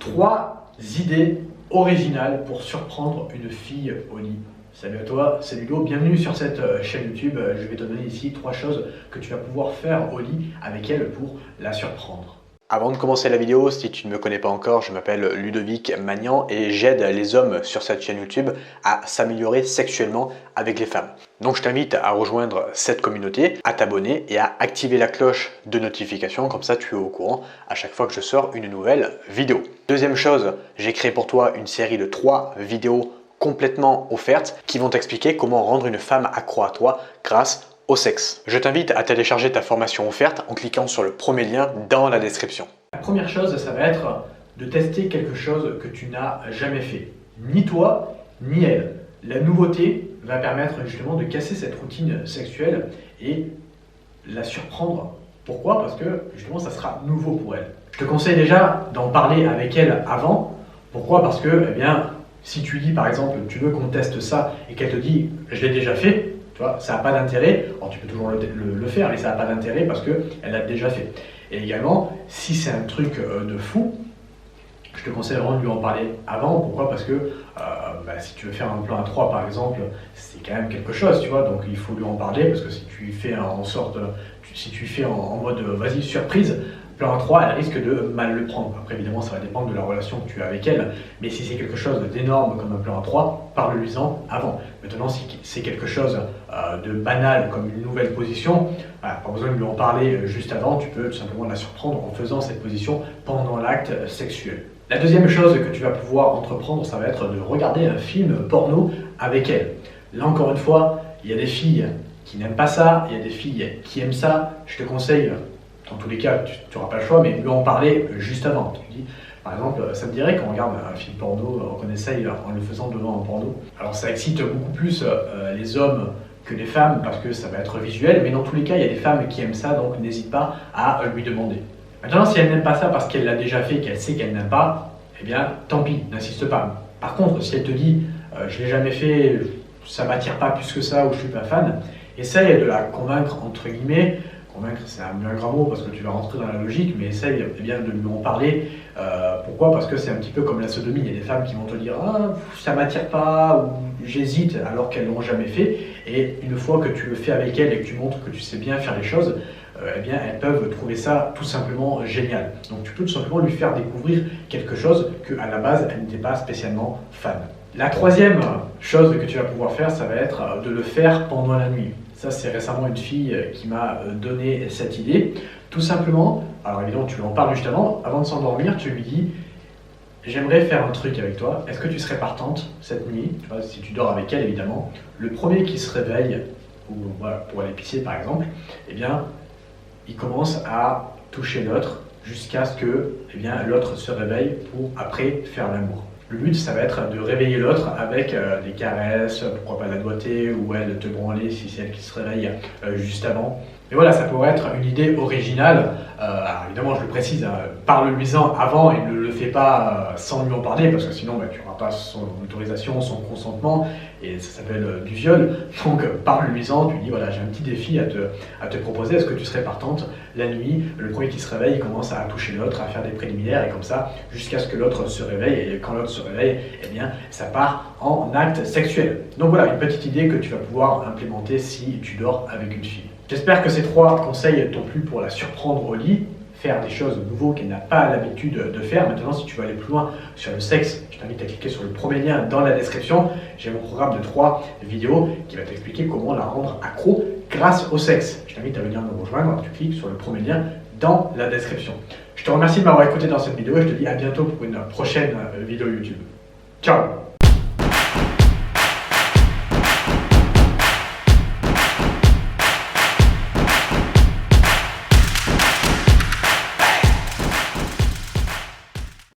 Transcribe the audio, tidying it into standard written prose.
3 idées originales pour surprendre une fille au lit. Salut à toi, c'est Ludo, bienvenue sur cette chaîne YouTube. Je vais te donner ici 3 choses que tu vas pouvoir faire au lit avec elle pour la surprendre. Avant de commencer la vidéo, si tu ne me connais pas encore, je m'appelle Ludovic Magnan et j'aide les hommes sur cette chaîne YouTube à s'améliorer sexuellement avec les femmes. Donc je t'invite à rejoindre cette communauté, à t'abonner et à activer la cloche de notification, comme ça tu es au courant à chaque fois que je sors une nouvelle vidéo. Deuxième chose, j'ai créé pour toi une série de 3 vidéos complètement offertes qui vont t'expliquer comment rendre une femme accro à toi grâce au sexe. Je t'invite à télécharger ta formation offerte en cliquant sur le premier lien dans la description. La première chose, ça va être de tester quelque chose que tu n'as jamais fait. Ni toi, ni elle. La nouveauté va permettre justement de casser cette routine sexuelle et la surprendre. Pourquoi? Parce que justement ça sera nouveau pour elle. Je te conseille déjà d'en parler avec elle avant. Pourquoi? Parce que, eh bien, si tu dis par exemple, tu veux qu'on teste ça et qu'elle te dit « je l'ai déjà fait », tu vois, ça n'a pas d'intérêt. Alors tu peux toujours le faire, mais ça n'a pas d'intérêt parce qu'elle l'a déjà fait. Et également, si c'est un truc de fou, je te conseille vraiment de lui en parler avant. Pourquoi? Parce que si tu veux faire un plan à 3 par exemple, c'est quand même quelque chose, tu vois. Donc il faut lui en parler parce que si tu fais si tu fais en mode vas-y surprise, plan à 3, elle risque de mal le prendre. Après évidemment ça va dépendre de la relation que tu as avec elle, mais si c'est quelque chose d'énorme comme un plan à 3, parle-lui-en avant. Maintenant si c'est quelque chose de banal comme une nouvelle position, pas besoin de lui en parler juste avant, tu peux tout simplement la surprendre en faisant cette position pendant l'acte sexuel. La deuxième chose que tu vas pouvoir entreprendre, ça va être de regarder un film porno avec elle. Là encore une fois, il y a des filles qui n'aiment pas ça, il y a des filles qui aiment ça. Je te conseille, dans tous les cas, tu n'auras pas le choix, mais lui en parler juste avant. Tu dis, par exemple, ça te dirait qu'on regarde un film porno, qu'on essaye en le faisant devant un porno. Alors ça excite beaucoup plus les hommes que les femmes parce que ça va être visuel, mais dans tous les cas, il y a des femmes qui aiment ça, donc n'hésite pas à lui demander. Maintenant, si elle n'aime pas ça parce qu'elle l'a déjà fait, qu'elle sait qu'elle n'aime pas, eh bien, tant pis, n'insiste pas. Par contre, si elle te dit « je l'ai jamais fait, ça m'attire pas plus que ça » ou « je suis pas fan », essaye de la convaincre, entre guillemets. Convaincre, c'est un bien grand mot parce que tu vas rentrer dans la logique, mais essaye bien de lui en parler. Pourquoi? Parce que c'est un petit peu comme la sodomie. Il y a des femmes qui vont te dire « ah, ça m'attire pas » ou « j'hésite » alors qu'elles l'ont jamais fait. Et une fois que tu le fais avec elle et que tu montres que tu sais bien faire les choses, eh bien, elles peuvent trouver ça tout simplement génial. Donc tu peux tout simplement lui faire découvrir quelque chose qu'à la base, elle n'était pas spécialement fan. La troisième chose que tu vas pouvoir faire, ça va être de le faire pendant la nuit. Ça, c'est récemment une fille qui m'a donné cette idée. Tout simplement, alors évidemment, tu lui en parles juste avant de s'endormir, tu lui dis « j'aimerais faire un truc avec toi, est-ce que tu serais partante cette nuit ?» Tu vois, si tu dors avec elle, évidemment. Le premier qui se réveille, ou voilà, pour aller pisser par exemple, eh bien, il commence à toucher l'autre jusqu'à ce que l'autre se réveille pour après faire l'amour. Le but, ça va être de réveiller l'autre avec des caresses, pourquoi pas la doigter ou elle te branler si c'est elle qui se réveille juste avant. Mais voilà, ça pourrait être une idée originale. Alors évidemment, je le précise, parle-lui-en avant et ne le fais pas sans lui en parler parce que sinon tu n'auras pas son autorisation, son consentement et ça s'appelle du viol. Donc parle-lui-en, tu dis voilà, j'ai un petit défi à te proposer, est-ce que tu serais partante la nuit? Le premier qui se réveille, il commence à toucher l'autre, à faire des préliminaires et comme ça jusqu'à ce que l'autre se réveille et quand l'autre se réveille, eh bien ça part en acte sexuel. Donc voilà, une petite idée que tu vas pouvoir implémenter si tu dors avec une fille. J'espère que ces 3 conseils t'ont plu pour la surprendre au lit, faire des choses nouveaux qu'elle n'a pas l'habitude de faire. Maintenant, si tu veux aller plus loin sur le sexe, je t'invite à cliquer sur le premier lien dans la description. J'ai mon programme de 3 vidéos qui va t'expliquer comment la rendre accro grâce au sexe. Je t'invite à venir nous rejoindre, tu cliques sur le premier lien dans la description. Je te remercie de m'avoir écouté dans cette vidéo et je te dis à bientôt pour une prochaine vidéo YouTube. Ciao!